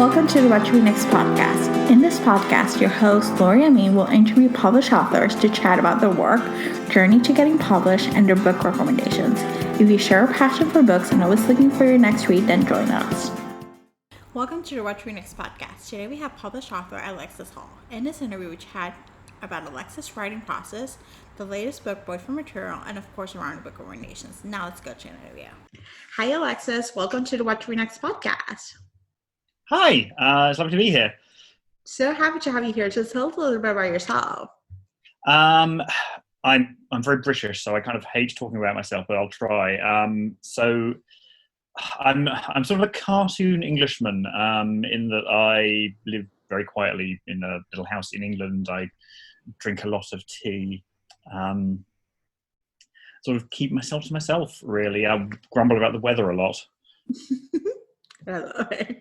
Welcome to the What to Read Next podcast. In this podcast, your host, Lori Amin, will interview published authors to chat about their work, journey to getting published, and their book recommendations. If you share a passion for books and always looking for your next read, then join us. Welcome to the What to Read Next podcast. Today we have published author Alexis Hall. In this interview, we chat about Alexis' writing process, the latest book, Boyfriend Material, and of course, around the book recommendations. Now let's go to an interview. Hi, Alexis. Welcome to the What to Read Next podcast. Hi, it's lovely to be here. So happy to have you here. Just tell us a little bit about yourself. I'm very British, so I kind of hate talking about myself, but I'll try. So I'm sort of a cartoon Englishman, in that I live very quietly in a little house in England. I drink a lot of tea. Sort of keep myself to myself, really. I grumble about the weather a lot. I love it.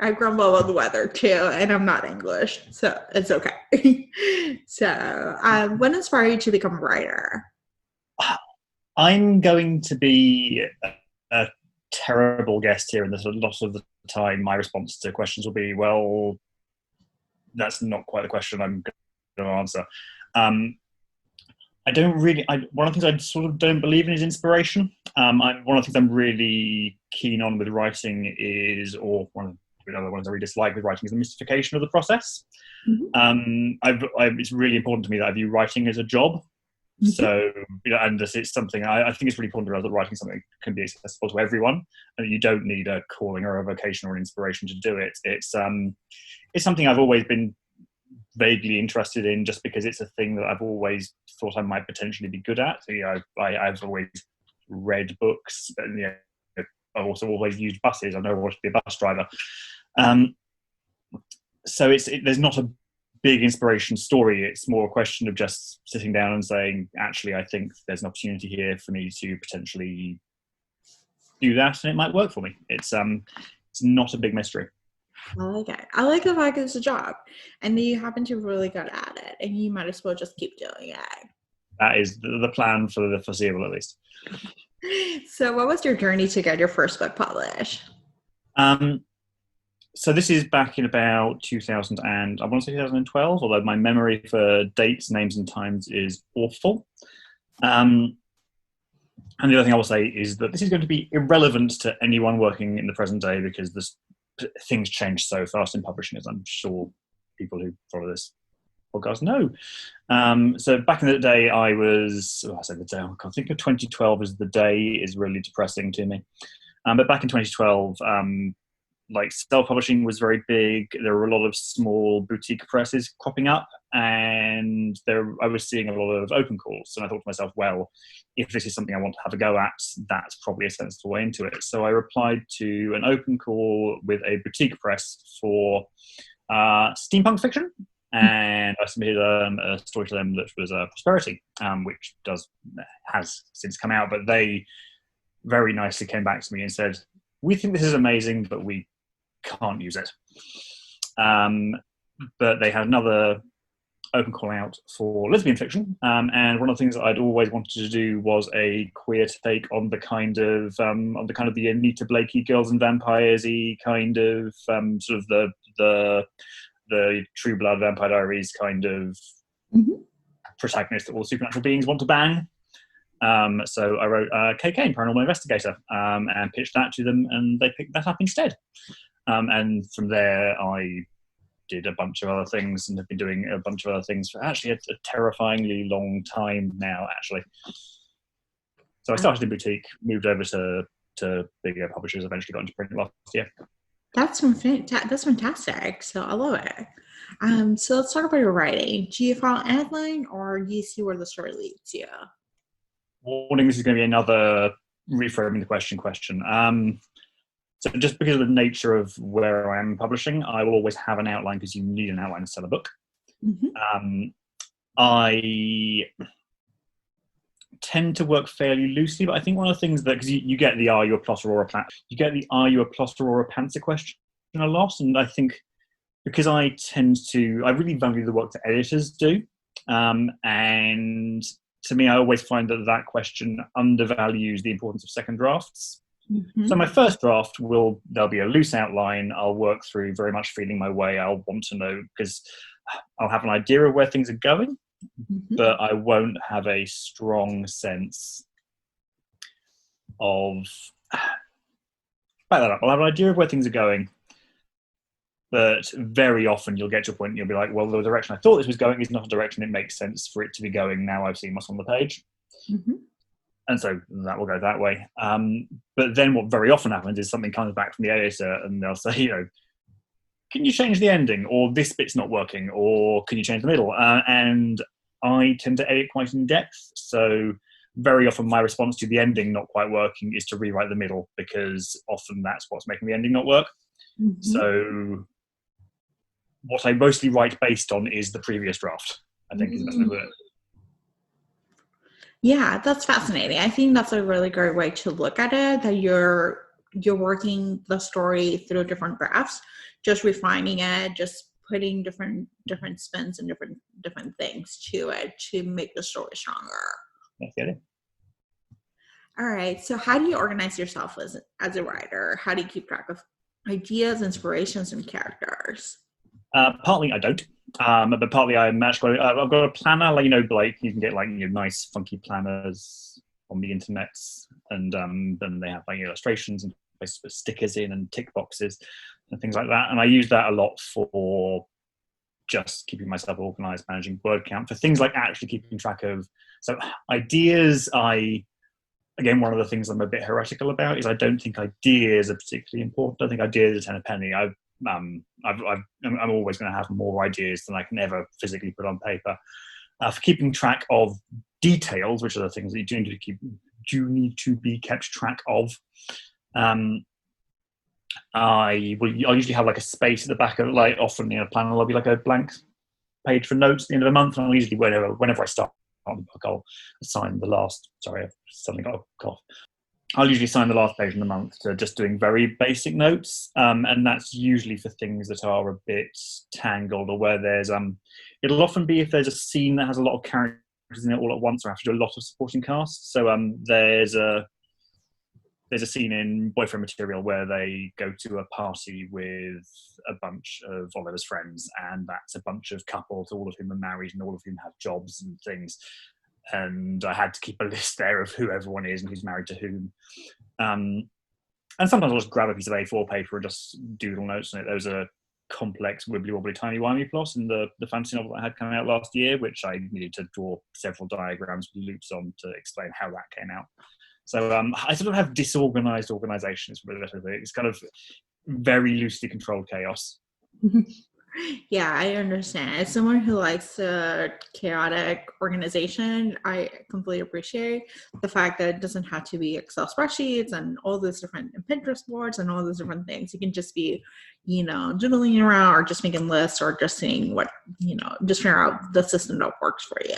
I grumble about the weather too, and I'm not English, so it's okay. So, when inspired you to become a writer? I'm going to be a terrible guest here, and there's a lot of the time my response to questions will be, well, that's not quite the question I'm going to answer. One of the things I sort of don't believe in is inspiration. One of the things I'm really keen on with writing is, or one of the other ones I really dislike with writing is the mystification of the process. Mm-hmm. It's really important to me that I view writing as a job. Mm-hmm. So, and it's something I think it's really important to realize that writing something can be accessible to everyone, and you don't need a calling or a vocation or an inspiration to do it. It's something I've always been vaguely interested in, just because it's a thing that I've always thought I might potentially be good at. So, I've always read books, and I've also always used buses. I know I want to be a bus driver. So there's not a big inspiration story. It's more a question of just sitting down and saying, actually, I think there's an opportunity here for me to potentially do that, and it might work for me. It's not a big mystery. I like it. I like the fact it's a job, and you happen to be really good at it, and you might as well just keep doing it. That is the plan for the foreseeable, at least. So what was your journey to get your first book published? So this is back in about 2012, although my memory for dates, names and times is awful. And the other thing I will say is that this is going to be irrelevant to anyone working in the present day, because things change so fast in publishing, as I'm sure people who follow this podcast know. So back in the day, I think of 2012 as the day is really depressing to me. But back in 2012, self-publishing was very big. There were a lot of small boutique presses cropping up, and I was seeing a lot of open calls. And I thought to myself, well, if this is something I want to have a go at, that's probably a sensible way into it. So I replied to an open call with a boutique press for steampunk fiction. And I submitted a story to them that was Prosperity, which has since come out. But they very nicely came back to me and said, we think this is amazing, but we can't use it. But they had another open call out for lesbian fiction. And one of the things that I'd always wanted to do was a queer take on the kind of the Anita Blakey Girls and Vampires-y kind of sort of the True Blood Vampire Diaries kind of protagonist that all supernatural beings want to bang. So I wrote KK, Paranormal Investigator, and pitched that to them, and they picked that up instead. And from there, I did a bunch of other things, and have been doing a bunch of other things for actually a terrifyingly long time now, actually. So I started in boutique, moved over to bigger publishers, eventually got into print last year. That's fantastic. So I love it. So let's talk about your writing. Do you follow an outline, or do you see where the story leads you? Warning, this is going to be another reframing the question. So just because of the nature of where I am publishing, I will always have an outline, because you need an outline to sell a book. Mm-hmm. I tend to work fairly loosely, but I think one of the things that, because you get the are you a plotter or a pantser question a lot, and I think because I really value the work that editors do, and to me, I always find that question undervalues the importance of second drafts. So my first draft there'll be a loose outline. I'll work through, very much feeling my way. I'll want to know, because I'll have an idea of where things are going, but I won't have a strong sense of, back that up. I'll have an idea of where things are going, but very often you'll get to a point and you'll be like, well, the direction I thought this was going is not a direction it makes sense for it to be going now I've seen what's on the page. And so that will go that way. But then what very often happens is something comes back from the editor and they'll say, can you change the ending? Or this bit's not working? Or can you change the middle? And I tend to edit quite in depth. So very often my response to the ending not quite working is to rewrite the middle, because often that's what's making the ending not work. So what I mostly write based on is the previous draft, I think is the best way to put it. Yeah, that's fascinating. I think that's a really great way to look at it, that you're working the story through different drafts, just refining it, just putting different spins and different things to it to make the story stronger. That's it. All right. So how do you organize yourself as a writer? How do you keep track of ideas, inspirations, and characters? Partly I don't, but partly I've got a planner, like you can get nice funky planners on the internet, and then they have illustrations and places to put stickers in and tick boxes and things like that. And I use that a lot for just keeping myself organized, managing word count, for things like actually keeping track of. So ideas, again, one of the things I'm a bit heretical about is I don't think ideas are particularly important. I think ideas are 10 a penny. I'm always going to have more ideas than I can ever physically put on paper. For keeping track of details, which are the things that you do need to be kept track of, I'll usually have a space at the back of often in a planner there'll be a blank page for notes at the end of the month, and I'll usually whenever I start on the book I'll assign the last. Sorry, I've suddenly got a cough. I'll usually sign the last page in the month to just doing very basic notes, and that's usually for things that are a bit tangled, or where there's it'll often be if there's a scene that has a lot of characters in it all at once, or I have to do a lot of supporting cast. So there's a scene in Boyfriend Material where they go to a party with a bunch of Oliver's friends, and that's a bunch of couples, all of whom are married and all of whom have jobs and things. And I had to keep a list there of who everyone is and who's married to whom. And sometimes I'll just grab a piece of A4 paper and just doodle notes on it. There was a complex, wibbly-wobbly, timey-wimey plot in the fantasy novel that I had coming out last year, which I needed to draw several diagrams with loops on to explain how that came out. So I sort of have disorganized organization. It's kind of very loosely controlled chaos. Yeah, I understand. As someone who likes chaotic organization, I completely appreciate the fact that it doesn't have to be Excel spreadsheets and all those different Pinterest boards and all those different things. It can just be, doodling around, or just making lists, or just seeing what, just figure out the system that works for you.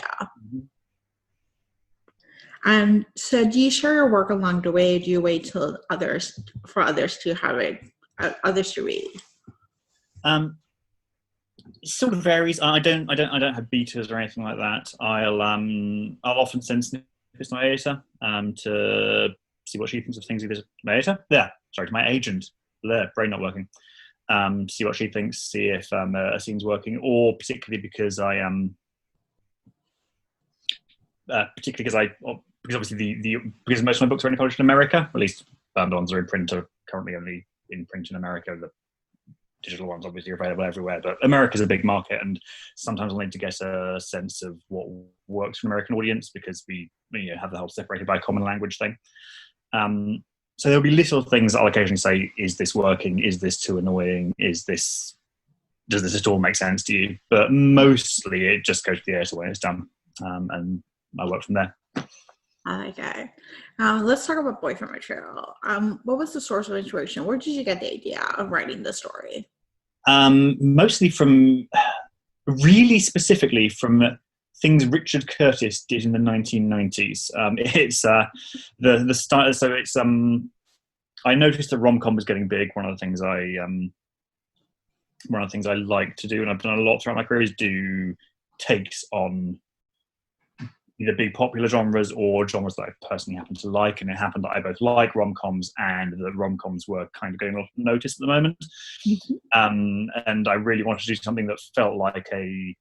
And so do you share your work along the way? Do you wait till others to have it, others to read? It sort of varies. I don't have betas or anything like that. I'll often send snippets to my editor to see what she thinks of things. Either my editor, to my agent. Brain not working. See what she thinks. See if a scene's working, or particularly because because obviously because most of my books are only published in America. At least the ones that are in print are currently only in print in America. The digital ones obviously are available everywhere, but America's a big market, and sometimes I'll need to get a sense of what works for an American audience, because we have the whole separated by common language thing. So there'll be little things that I'll occasionally say, is this working? Is this too annoying? Does this at all make sense to you? But mostly it just goes to the editor when it's done, and I work from there. Okay. Let's talk about Boyfriend Material. What was the source of inspiration? Where did you get the idea of writing the story? Mostly really specifically from things Richard Curtis did in the 1990s. It's the style. So it's I noticed that rom-com was getting big. One of the things I like to do, and I've done a lot throughout my career, is do takes on either big popular genres or genres that I personally happen to like, and it happened that I both like rom-coms and that rom-coms were kind of getting a lot of notice at the moment. And I really wanted to do something that felt like a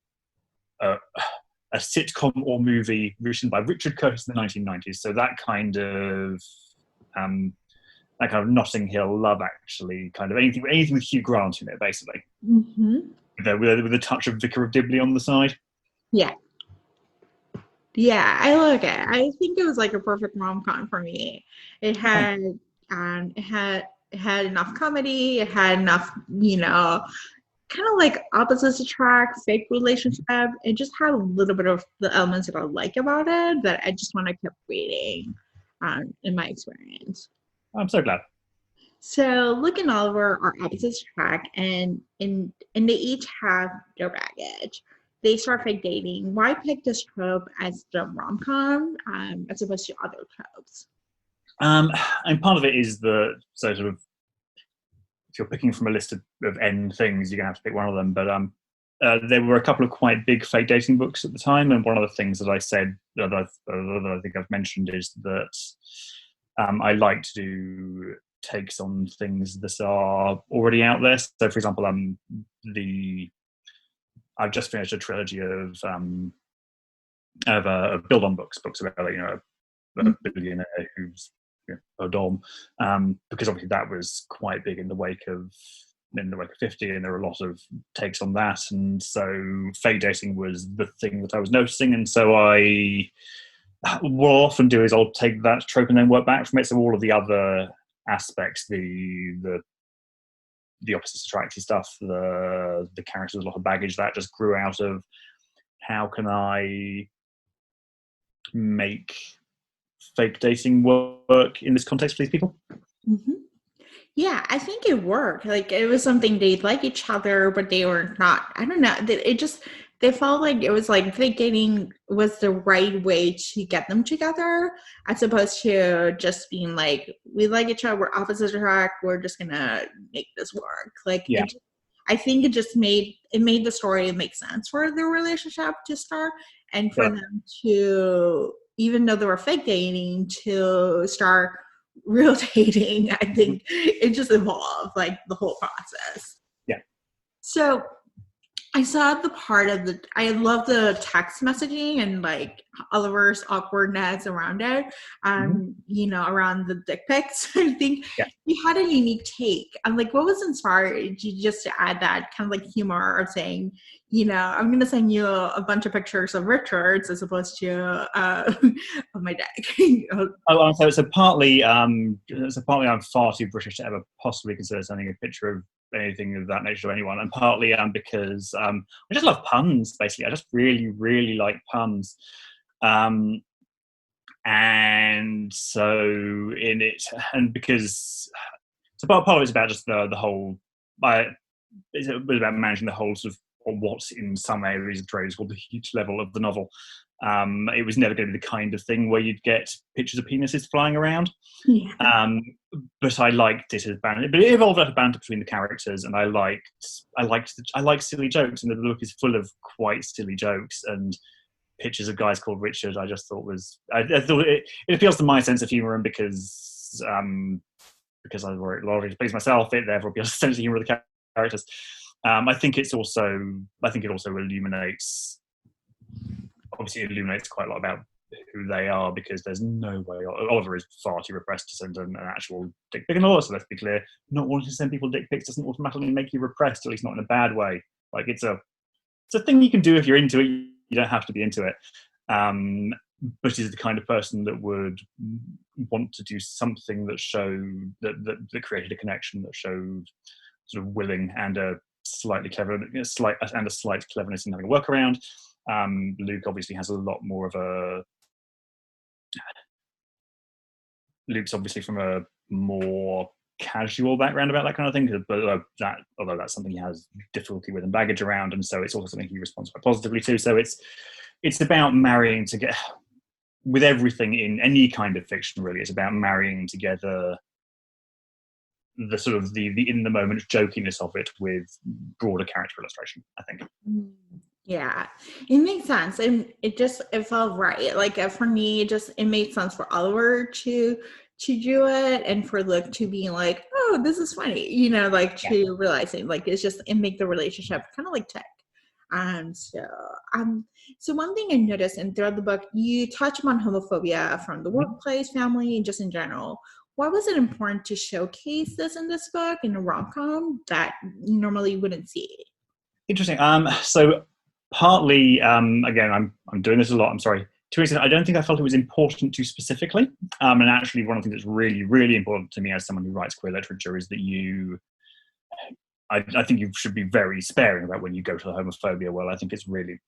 sitcom or movie written by Richard Curtis in the 1990s. So that kind of Notting Hill Love, actually, kind of anything with Hugh Grant in it, basically. With a touch of Vicar of Dibley on the side. Yeah. Yeah, I like it. I think it was like a perfect rom-com for me. It had enough comedy. It had enough, kind of like opposites attract, fake relationship. It just had a little bit of the elements that I like about it that I just want to keep reading, in my experience. I'm so glad. So Luke and Oliver are opposites attract, and they each have their baggage. They start fake dating. Why pick this trope as the rom-com as opposed to other tropes? And part of it is sort of, if you're picking from a list of N things, you're gonna have to pick one of them. But there were a couple of quite big fake dating books at the time, and one of the things that I said that I think I've mentioned is that I like to do takes on things that are already out there. So, for example, I've just finished a trilogy of build-on books about a billionaire who's a dom, because obviously that was quite big in the wake of 50, and there were a lot of takes on that, and so fake dating was the thing that I was noticing, and so what I'll often do is I'll take that trope and then work back from it. So all of the other aspects, the opposites attracting stuff, the characters with a lot of baggage, that just grew out of how can I make fake dating work in this context for these people. Yeah, I think it worked. Like, it was something they like each other, but they were not. I don't know. They felt like it was like fake dating was the right way to get them together, as opposed to just being like, we like each other, we're opposites attract, we're just gonna make this work. Like, I think it just made the story make sense for their relationship to start, and for them to, even though they were fake dating, to start real dating. I think it just evolved, like, the whole process. Yeah. So I saw the part of I love the text messaging and like Oliver's awkwardness around it, around the dick pics. I think you had a unique take. I'm like, what was inspired you just to add that kind of like humor of saying, I'm going to send you a bunch of pictures of Richards as opposed to of my dick. So partly I'm far too British to ever possibly consider sending a picture of anything of that nature to anyone, and partly because I just love puns. Basically, I just really, really like puns, and so in it, and because part of it's about just the whole. It was about managing the whole sort of, or what's in some areas of trade is called the huge level of the novel. It was never going to be the kind of thing where you'd get pictures of penises flying around. But I liked it as banter. But it evolved out of banter between the characters, and I liked silly jokes, and the book is full of quite silly jokes and pictures of guys called Richard. I just thought I thought it appeals to my sense of humour, and because I wrote a lot of plays myself, it therefore appeals to the sense of humour of the characters. I think it also illuminates quite a lot about who they are, because there's no way Oliver is far too repressed to send an actual dick pic. And also, let's be clear, not wanting to send people dick pics doesn't automatically make you repressed, at least not in a bad way. Like, it's a thing you can do if you're into it. You don't have to be into it. But he's the kind of person that would want to do something that showed that created a connection, that showed sort of willing and a slight cleverness in having a workaround. Luke obviously has a lot more of a. Luke's obviously from a more casual background about that kind of thing, but although that's something he has difficulty with and baggage around, and so it's also something he responds quite positively to. So it's about marrying together with everything in any kind of fiction. Really, it's about marrying together the sort of the in the moment jokiness of it with broader character illustration, I think. Yeah, it makes sense, and it felt right. Like for me, it made sense for Oliver to do it, and for Luke to be like, "Oh, this is funny," like Yeah. to realizing like it make the relationship kind of like tick. Um, so um, so one thing I noticed and throughout the book, you touch on homophobia from the Mhm. workplace, family, and just in general. Why was it important to showcase this in this book in a rom com that you normally wouldn't see? Interesting. So partly, again, I'm doing this a lot. I'm sorry. To reason, I don't think I felt it was important to specifically. And actually, one of the things that's really, really important to me as someone who writes queer literature is that I think you should be very sparing about when you go to the homophobia well. I think it's really,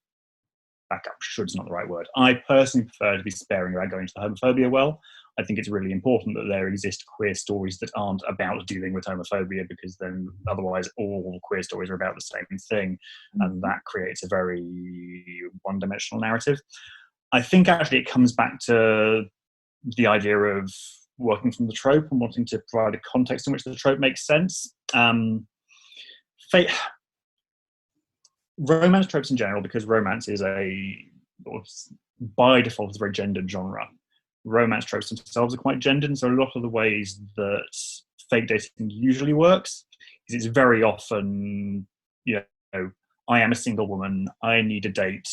back up, should's not the right word. I personally prefer to be sparing about going to the homophobia well. I think it's really important that there exist queer stories that aren't about dealing with homophobia, because then otherwise all queer stories are about the same thing, and that creates a very one-dimensional narrative. I think actually it comes back to the idea of working from the trope and wanting to provide a context in which the trope makes sense. Romance tropes in general, because romance is by default, a very gendered genre. Romance tropes themselves are quite gendered, and so a lot of the ways that fake dating usually works is it's very often, I am a single woman, I need a date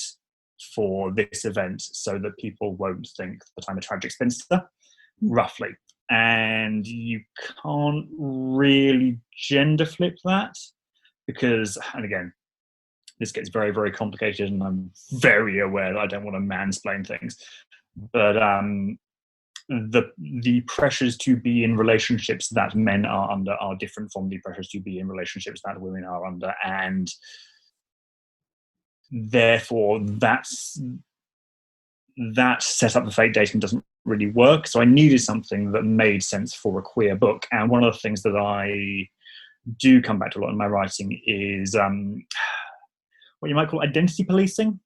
for this event so that people won't think that I'm a tragic spinster, roughly. And you can't really gender flip that because, and again, this gets very, very complicated, and I'm very aware that I don't want to mansplain things. But the pressures to be in relationships that men are under are different from the pressures to be in relationships that women are under, and therefore that setup of fake dating doesn't really work. So I needed something that made sense for a queer book. And one of the things that I do come back to a lot in my writing is what you might call identity policing.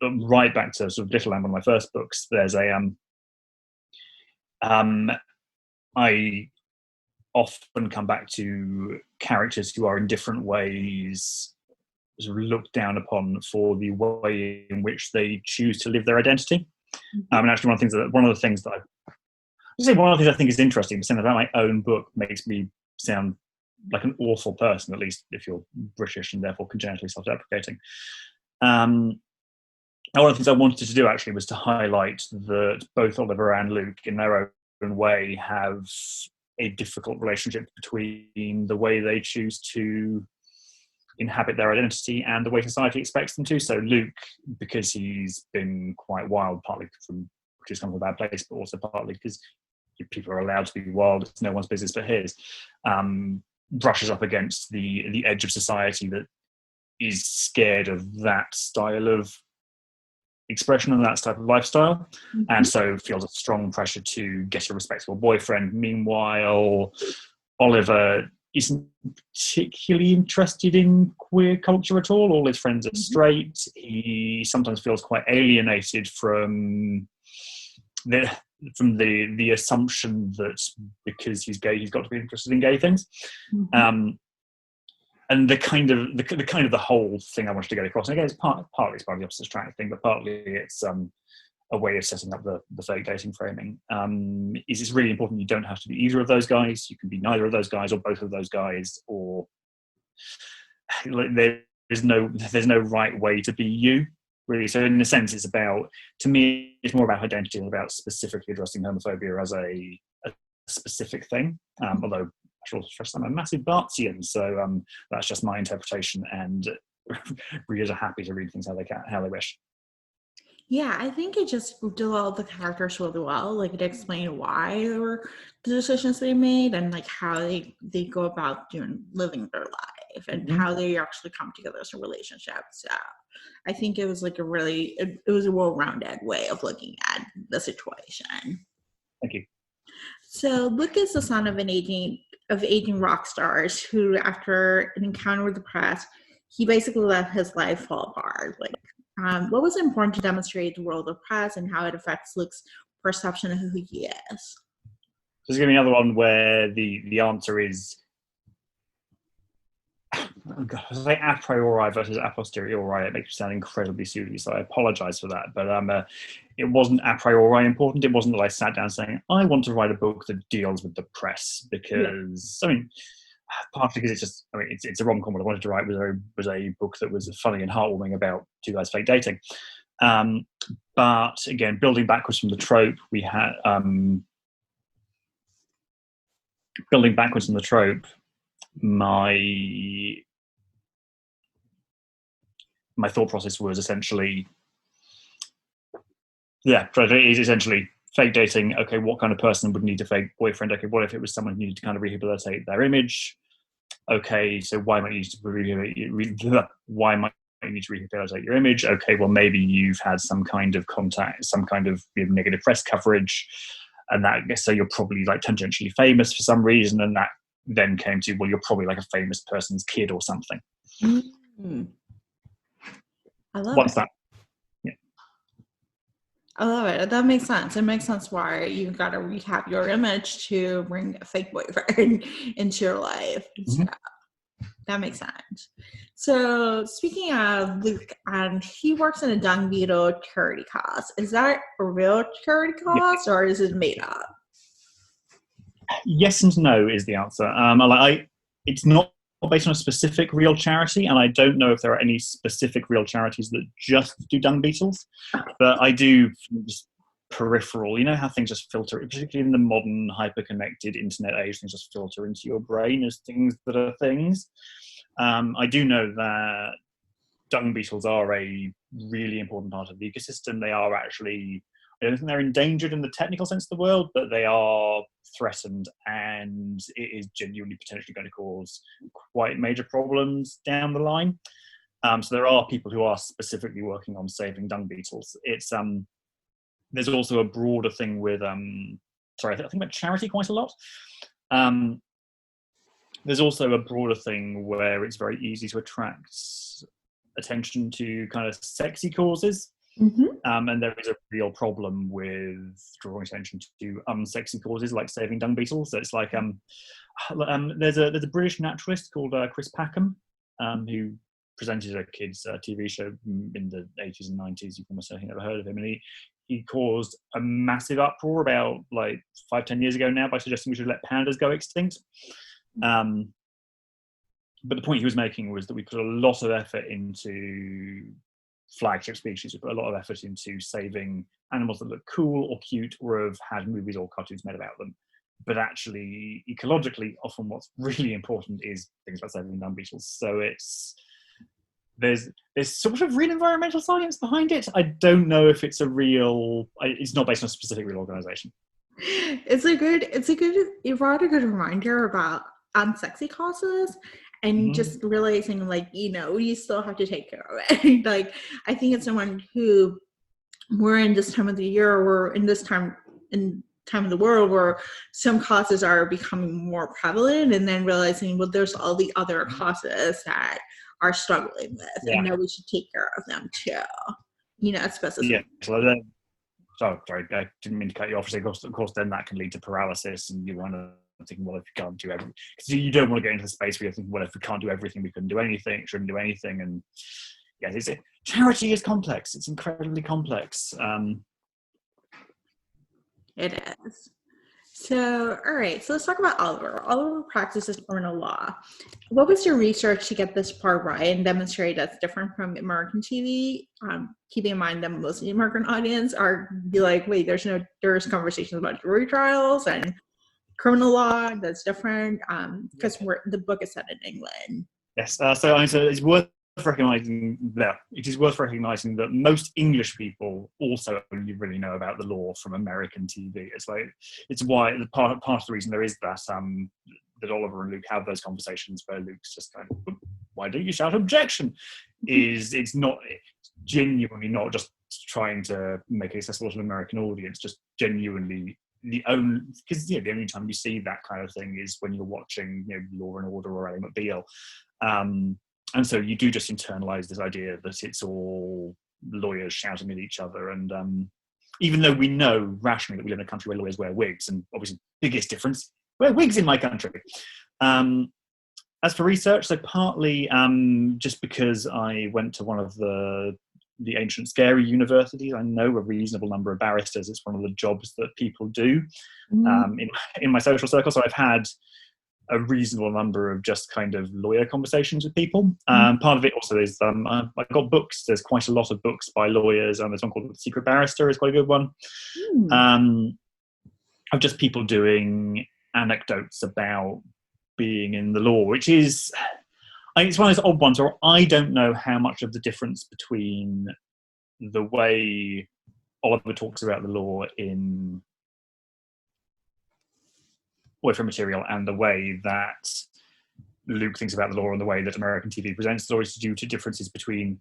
Right back to sort of Little Lamb, one of my first books. There's I often come back to characters who are in different ways sort of looked down upon for the way in which they choose to live their identity. And actually, one of the things I think is interesting, saying about my own book makes me sound like an awful person, at least if you're British and therefore congenitally self-deprecating. One of the things I wanted to do actually was to highlight that both Oliver and Luke, in their own way, have a difficult relationship between the way they choose to inhabit their identity and the way society expects them to. So Luke, because he's been quite wild, partly from which has come from a bad place, but also partly because people are allowed to be wild, it's no one's business but his, brushes up against the edge of society that is scared of that style of expression and that type of lifestyle, and so feels a strong pressure to get a respectable boyfriend. Meanwhile, Oliver isn't particularly interested in queer culture at all. All his friends are straight. He sometimes feels quite alienated from the assumption that because he's gay, he's got to be interested in gay things. And the kind of the whole thing I wanted to get across, and again, it's partly it's part of the opposite attract thing, but partly it's a way of setting up the fake dating framing. Is it's really important you don't have to be either of those guys. You can be neither of those guys or both of those guys, or there's no right way to be you, really. So in a sense, to me, it's more about identity and about specifically addressing homophobia as a specific thing. Although I should also stress I'm a massive Bartesian, so that's just my interpretation, and readers are happy to read things how they wish. Yeah, I think it just developed the characters really well. Like it explained why there were the decisions they made and like how they go about living their life and how they actually come together as a relationship. So I think it was like it was a well-rounded way of looking at the situation. Thank you. So Luke is the son of aging rock stars who, after an encounter with the press, he basically let his life fall apart. Like, what was important to demonstrate the world of press and how it affects Luke's perception of who he is? There's going to be another one where the answer is I say a priori versus a posteriori, it makes me sound incredibly silly, so I apologise for that. But it wasn't a priori important. It wasn't that I sat down saying, I want to write a book that deals with the press, because, I mean, partly because it's just, I mean, it's a rom-com. What I wanted to write was a book that was funny and heartwarming about two guys fake dating. But again, building backwards from the trope, my thought process was essentially, essentially fake dating. Okay, what kind of person would need a fake boyfriend? Okay, what if it was someone who needed to kind of rehabilitate their image? Okay, so why might you need to rehabilitate your image? Okay, well, maybe you've had some kind of contact, some kind of negative press coverage, and that, so you're probably like tangentially famous for some reason, and that then came to, well, you're probably like a famous person's kid or something. Mm-hmm. I love What's it. that? Yeah. I love it. That makes sense. It makes sense why you got to rehab your image to bring a fake boyfriend into your life. Mm-hmm. That makes sense. So speaking of Luke, he works in a dung beetle charity cause. Is that a real charity cause, or is it made up? Yes and no is the answer. It's not based on a specific real charity, and I don't know if there are any specific real charities that just do dung beetles, but I do just peripheral. You know how things just filter, particularly in the modern hyper-connected internet age, things just filter into your brain as things that are things. I do know that dung beetles are a really important part of the ecosystem. They are actually, I don't think they're endangered in the technical sense of the word, but they are threatened, and it is genuinely potentially going to cause quite major problems down the line. So there are people who are specifically working on saving dung beetles. It's there's also a broader thing with I think about charity quite a lot. There's also a broader thing where it's very easy to attract attention to kind of sexy causes. Mm-hmm. And there is a real problem with drawing attention to unsexy causes like saving dung beetles. So it's like there's a British naturalist called Chris Packham, who presented a kids' TV show in the 80s and 90s. You've almost certainly never heard of him, and he caused a massive uproar about like 5-10 years ago now by suggesting we should let pandas go extinct. But the point he was making was that we put a lot of effort into flagship species. We put a lot of effort into saving animals that look cool or cute or have had movies or cartoons made about them. But actually, ecologically, often what's really important is things like saving dung beetles. So there's sort of real environmental science behind it. I don't know if it's it's not based on a specific real organization. You brought a good reminder about unsexy causes, and just realizing, like, you still have to take care of it. Like, I think it's someone who, we're in this time of the year, we're in this time of the world where some causes are becoming more prevalent, and then realizing, well, there's all the other causes that are struggling with, and that we should take care of them too. Especially. Yeah. Sorry, I didn't mean to cut you off. Of course, then that can lead to paralysis, and you want to thinking, well, if you can't do everything, because you don't want to get into the space where you're thinking, well, if we can't do everything, we couldn't do anything, shouldn't do anything. And yes, charity is complex. It's incredibly complex. It is. So, all right. So let's talk about Oliver. Oliver practices criminal law. What was your research to get this part right and demonstrate that's different from American TV? Keeping in mind that most of the American audience be like, wait, there's conversations about jury trials and criminal law that's different, because the book is set in England. Yes, so it's worth recognizing that that most English people also only really know about the law from American TV. It's why part of the reason there is that Oliver and Luke have those conversations where Luke's just kind of, why don't you shout objection? It's genuinely not just trying to make it accessible to an American audience, just genuinely the only time you see that kind of thing is when you're watching Law and Order or Ally McBeal, and so you do just internalize this idea that it's all lawyers shouting at each other. And even though we know rationally that we live in a country where lawyers wear wigs, and obviously biggest difference, wear wigs in my country, As for research, so partly just because I went to one of the ancient scary universities, I know a reasonable number of barristers. It's one of the jobs that people do in my social circle. So I've had a reasonable number of just kind of lawyer conversations with people. Part of it also is I've got books. There's quite a lot of books by lawyers. There's one called The Secret Barrister, is quite a good one. Of just people doing anecdotes about being in the law, which is, it's one of those odd ones where I don't know how much of the difference between the way Oliver talks about the law in Boyfriend Material and the way that Luke thinks about the law and the way that American TV presents the law is due to differences between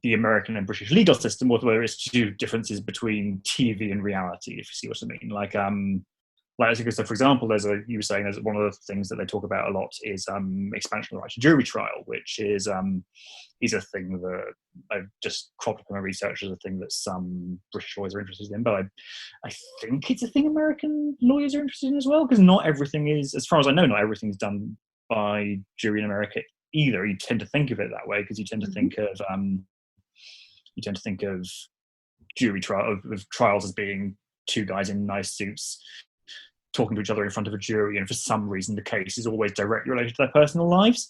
the American and British legal system, or whether it's due to differences between TV and reality, if you see what I mean. So for example, you were saying there's one of the things that they talk about a lot is expansion of the right to jury trial, which is a thing that I've just cropped up in my research as a thing that some British lawyers are interested in, but I think it's a thing American lawyers are interested in as well, because not everything is, as far as I know, not everything's done by jury in America either. You tend to think of it that way because you tend to think of jury trials as being two guys in nice suits talking to each other in front of a jury, and for some reason the case is always directly related to their personal lives.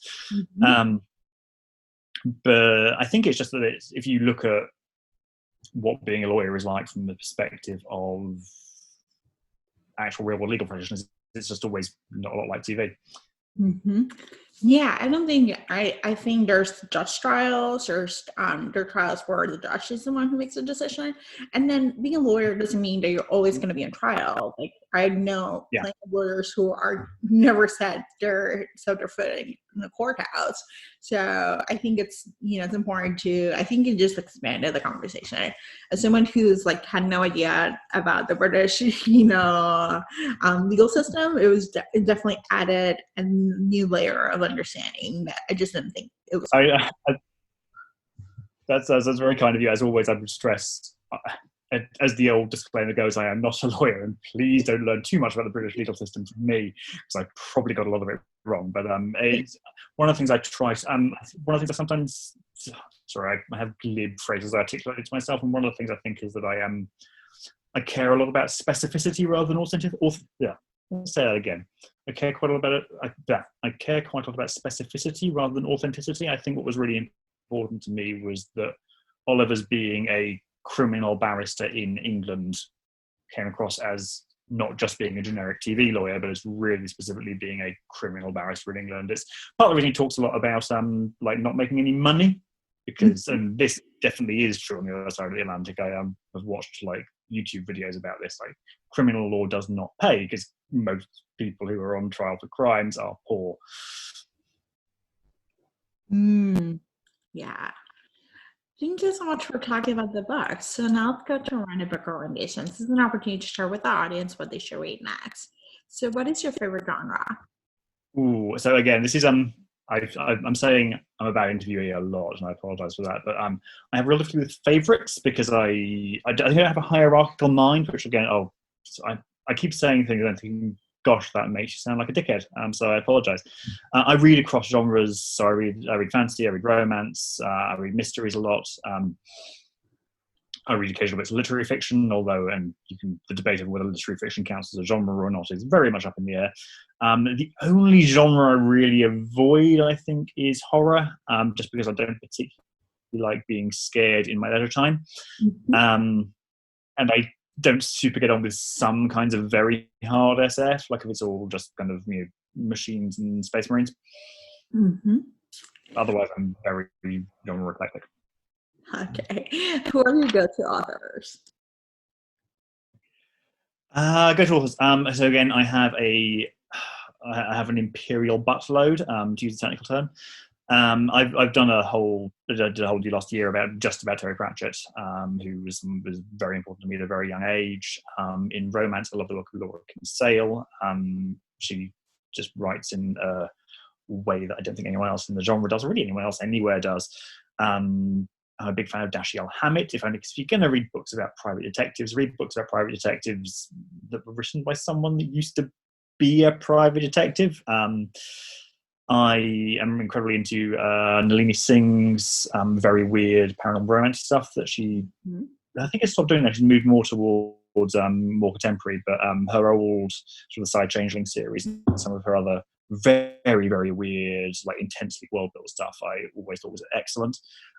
But I think it's just that if you look at what being a lawyer is like from the perspective of actual real world legal practitioners, it's just always not a lot like TV. Yeah, I don't think I think there's judge trials. There are trials where the judge is the one who makes a decision, and then being a lawyer doesn't mean that you're always going to be in trial. Like I know plenty of lawyers who are never set their foot in the courthouse. So I think it's it's important to. I think it just expanded the conversation. As someone who's had no idea about the British legal system, it definitely added a new layer of understanding that I just didn't think it was. That's very kind of you. As always, I would stress, as the old disclaimer goes, I am not a lawyer, and please don't learn too much about the British legal system from me, because I probably got a lot of it wrong. But it's one of the things I try. One of the things I sometimes, sorry, I have glib phrases I articulate to myself, and one of the things I think is that I care a lot about specificity rather than authenticity. Let's say that again. I care quite a lot about it. I care quite a lot about specificity rather than authenticity. I think what was really important to me was that Oliver's being a criminal barrister in England came across as not just being a generic TV lawyer, but as really specifically being a criminal barrister in England. It's part of the reason he talks a lot about not making any money, because and this definitely is true on the other side of the Atlantic. I have watched YouTube videos about this. Criminal law does not pay because most people who are on trial for crimes are poor. Yeah. Thank you so much for talking about the book. So now let's go to random book recommendations. This is an opportunity to share with the audience what they should read next. So what is your favorite genre? So again, this is I'm saying I'm about interviewing a lot, and I apologize for that. But I have real difficulty with favorites because I think I have a hierarchical mind, which again, I keep saying things and I'm thinking, gosh, that makes you sound like a dickhead. So I apologize. I read across genres. So I read fantasy, I read romance, I read mysteries a lot. I read occasional bits of literary fiction, although, and the debate of whether literary fiction counts as a genre or not is very much up in the air. The only genre I really avoid, I think, is horror, just because I don't particularly like being scared in my leisure time. And I don't super get on with some kinds of very hard SF, if it's all just kind of machines and space marines. Otherwise, I'm very genre eclectic. Okay. Who are your go-to authors? Go-to authors. So again, I have an imperial buttload, to use a technical term. I've done a whole do last year about Terry Pratchett, who was very important to me at a very young age. In romance, I love the work of Laura Kinsale. She just writes in a way that I don't think anyone else in the genre does, or really anyone else anywhere does. I'm a big fan of Dashiell Hammett. If you're going to read books about private detectives, read books about private detectives that were written by someone that used to be a private detective. I am incredibly into Nalini Singh's very weird paranormal romance stuff that I think I stopped doing that. She's moved more towards more contemporary, but her old sort of Side Changeling series and some of her other very, very weird, like intensely world-built stuff I always thought was excellent.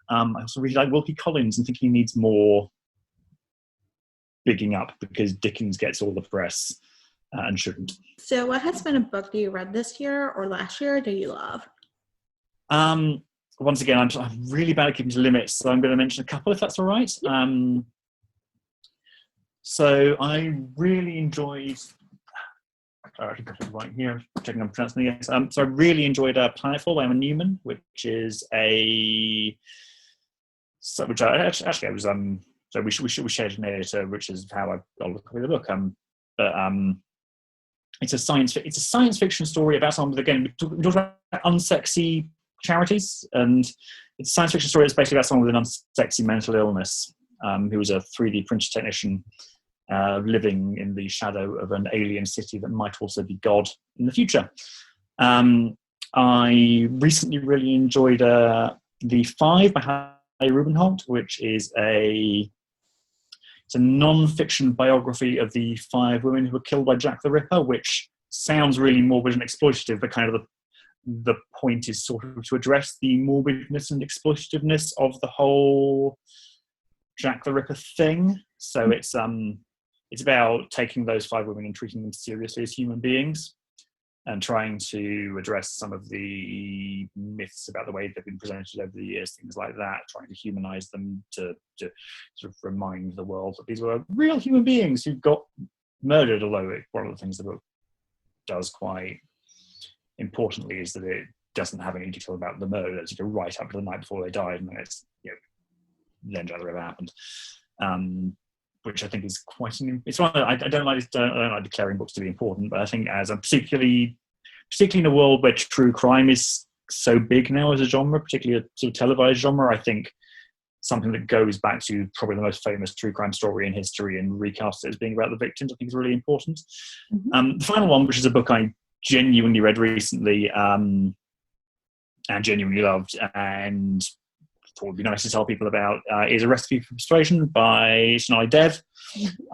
I also really like Wilkie Collins and think he needs more bigging up because Dickens gets all the press and shouldn't. So what has been a book that you read this year or last year that you love? Once again, I'm really bad at keeping to limits, so I'm going to mention a couple if that's all right. So I really enjoyed. I think I've got it right here. Checking I'm pronouncing it. So I really enjoyed Planetfall by Emma Newman, which is which I actually I was So we shared an editor, which is how I got a copy of the book. But it's a science fiction story about someone. Again, we talked about unsexy charities, and it's a science fiction story that's basically about someone with an unsexy mental illness, who was a 3D printer technician living in the shadow of an alien city that might also be God in the future. I recently really enjoyed The Five by Hallie Rubenholt, which is it's a non-fiction biography of the 5 women who were killed by Jack the Ripper, which sounds really morbid and exploitative, but kind of the point is sort of to address the morbidness and exploitativeness of the whole Jack the Ripper thing. So it's about taking those 5 women and treating them seriously as human beings and trying to address some of the myths about the way they've been presented over the years, things like that, trying to humanize them to sort of remind the world that these were real human beings who got murdered, although one of the things the book does quite importantly is that it doesn't have any detail about the murder. It's right up to the night before they died, and then it's then Jack the Ripper happened. Which I think is quite it's one I don't like declaring books to be important, but I think as particularly in a world where true crime is so big now as a genre, particularly a sort of televised genre, I think something that goes back to probably the most famous true crime story in history and recast it as being about the victims, I think is really important. The final one, which is a book I genuinely read recently and genuinely loved and thought would be nice to tell people about, is A Recipe for Persuasion by Shonali Dev,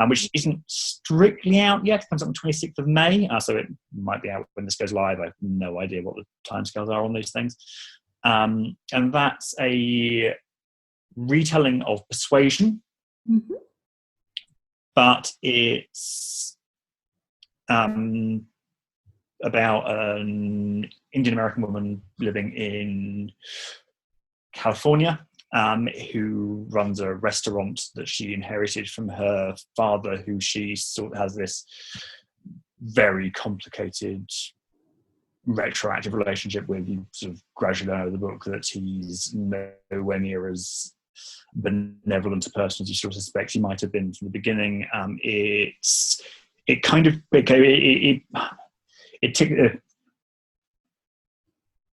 which isn't strictly out yet. It comes out on the 26th of May, so it might be out when this goes live. I have no idea what the timescales are on these things. And that's a retelling of Persuasion, but it's about an Indian American woman living in California, who runs a restaurant that she inherited from her father, who she sort of has this very complicated retroactive relationship with. You sort of gradually learn over the book that he's nowhere near as benevolent a person as you sort of suspect he might have been from the beginning. It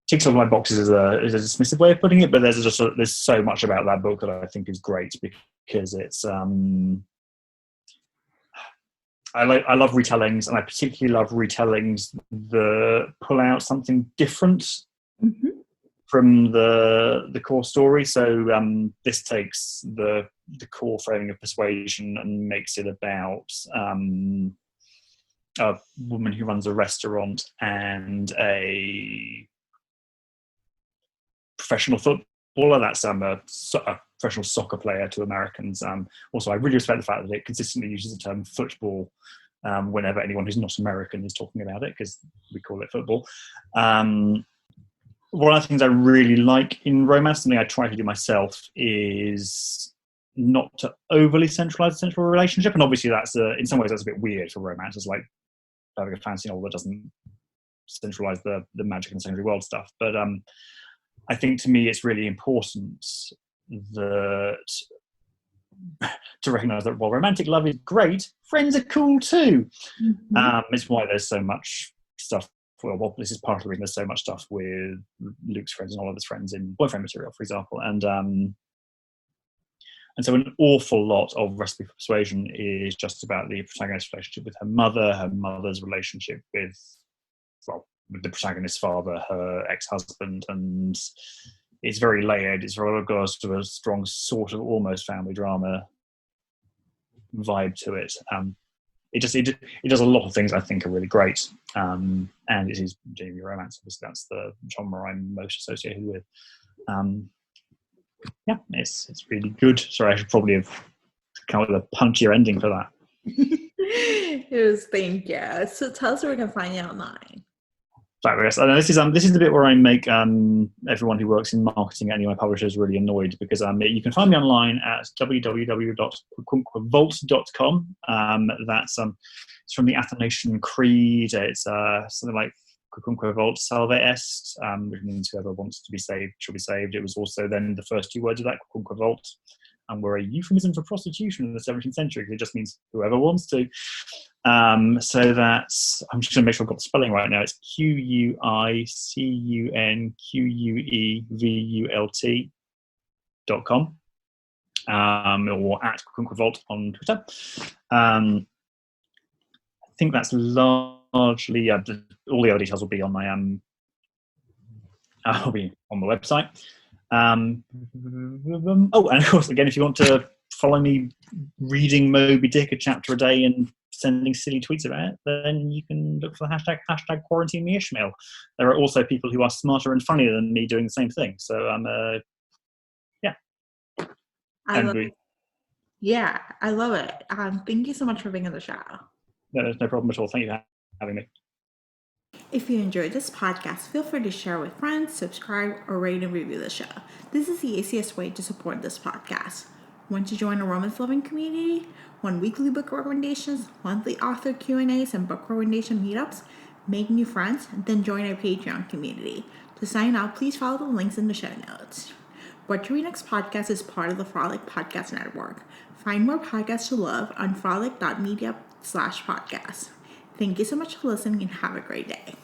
ticks off my boxes is a dismissive way of putting it, but there's so much about that book that I think is great because it's I love retellings, and I particularly love retellings that pull out something different from the core story. So this takes the core framing of Persuasion and makes it about a woman who runs a restaurant and a professional footballer. That's a professional soccer player to Americans. Also, I really respect the fact that it consistently uses the term football whenever anyone who's not American is talking about it, because we call it football. One of the things I really like in romance, something I try to do myself, is not to overly centralize the central relationship. And obviously that's in some ways that's a bit weird for romance. It's like having a fantasy novel that doesn't centralize the magic and secondary world stuff. But I think to me it's really important that to recognize that while romantic love is great, friends are cool too. It's why there's so much stuff. Well, this is part of the reason there's so much stuff with Luke's friends and all of his friends in boyfriend material, for example. And so an awful lot of Recipe for Persuasion is just about the protagonist's relationship with her mother, her mother's relationship with, well, with the protagonist's father, her ex-husband, and it's very layered. It's very got sort of a strong sort of almost family drama vibe to it. It does a lot of things I think are really great, and it is genuinely romance. Obviously, that's the genre I'm most associated with. Yeah, it's really good. Sorry, I should probably have come up with a punchier ending for that. It was, thank you. So tell us where we can find you online. Fabulous. This is the bit where I make everyone who works in marketing at any of my publishers really annoyed, because you can find me online at www.quoquevault.com. That's it's from the Athanasian Creed. It's something like Quoque Vault Salve Est, which means whoever wants to be saved shall be saved. It was also then the first two words of that, Quoque Vault, and were a euphemism for prostitution in the 17th century. It just means whoever wants to. So that's, I'm just going to make sure I've got the spelling right now. It's QUICUNQUEVULT.com, or at Quoque Vault on Twitter. I think that's largely, all the other details will be on my, will be on the website. And of course, again, if you want to follow me reading Moby Dick a chapter a day and sending silly tweets about it, then you can look for the hashtag quarantine me Ishmael. There are also people who are smarter and funnier than me doing the same thing. So yeah. I love it. Yeah, I love it. Thank you so much for being on the show. No, there's no problem at all. Thank you for having me. If you enjoyed this podcast, feel free to share with friends, subscribe, or rate and review the show. This is the easiest way to support this podcast. Want to join a romance-loving community? Want weekly book recommendations, monthly author Q&As, and book recommendation meetups? Make new friends? Then join our Patreon community. To sign up, please follow the links in the show notes. What to Read Next podcast is part of the Frolic Podcast Network. Find more podcasts to love on frolic.media/podcast. Thank you so much for listening and have a great day.